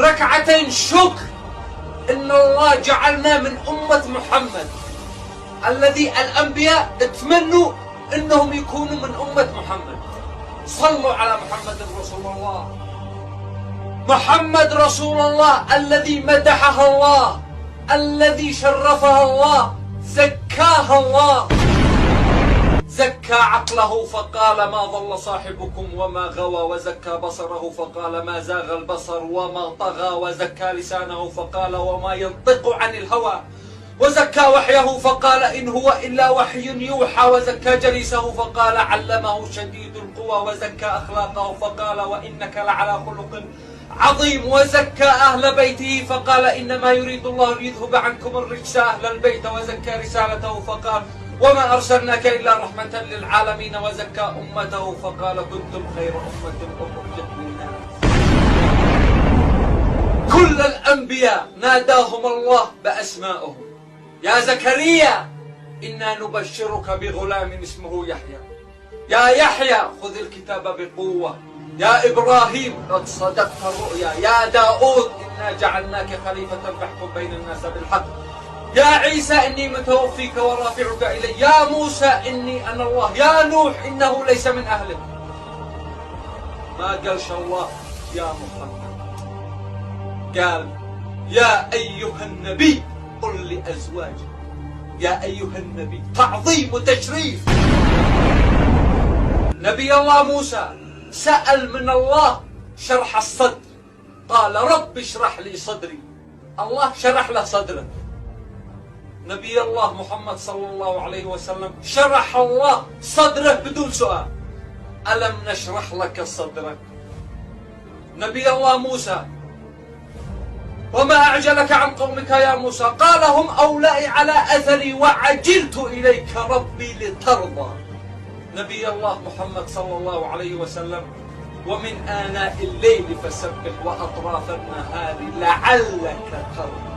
ركعتين شكر إن الله جعلنا من أمة محمد، الذي الأنبياء اتمنوا إنهم يكونوا من أمة محمد. صلوا على محمد رسول الله. محمد رسول الله الذي مدحها الله، الذي شرفها الله، زكاها الله، زكى عقله فقال ما ضل صاحبكم وما غوى، وزكى بصره فقال ما زاغ البصر وما طغى، وزكى لسانه فقال وما ينطق عن الهوى، وزكى وحيه فقال إن هو إلا وحي يوحى، وزكى جليسه فقال علمه شديد القوى، وزكى أخلاقه فقال وإنك لعلى خلق عظيم، وزكى أهل بيته فقال إنما يريد الله ليذهب عنكم الرجس أهل البيت، وزكى رسالته فقال وما أرسلناك إلا رحمة للعالمين، وزكى أمته فقال كنتم خير أمة أخرجت للناس. كل الأنبياء ناداهم الله بأسمائهم. يا زكريا إنا نبشرك بغلام اسمه يحيى، يا يحيى خذ الكتاب بقوة، يا إبراهيم قد صدقت الرؤيا، يا داود إنا جعلناك خليفة فاحكم بين الناس بالحق، يا عيسى إني متوفيك ورافعك إلي، يا موسى إني أنا الله، يا نوح إنه ليس من أهلك. ما قالش الله يا محمد، قال يا أيها النبي قل لأزواجك، يا أيها النبي، تعظيم وتشريف. نبي الله موسى سأل من الله شرح الصدر، قال رب اشرح لي صدري، الله شرح له صدره. نبي الله محمد صلى الله عليه وسلم شرح الله صدره بدون سؤال، ألم نشرح لك صدرك. نبي الله موسى وما أعجلك عن قومك يا موسى، قال هم أولئي على أثري وعجلت إليك ربي لترضى. نبي الله محمد صلى الله عليه وسلم ومن آناء الليل فسبح وأطراف النهار لعلك ترضى.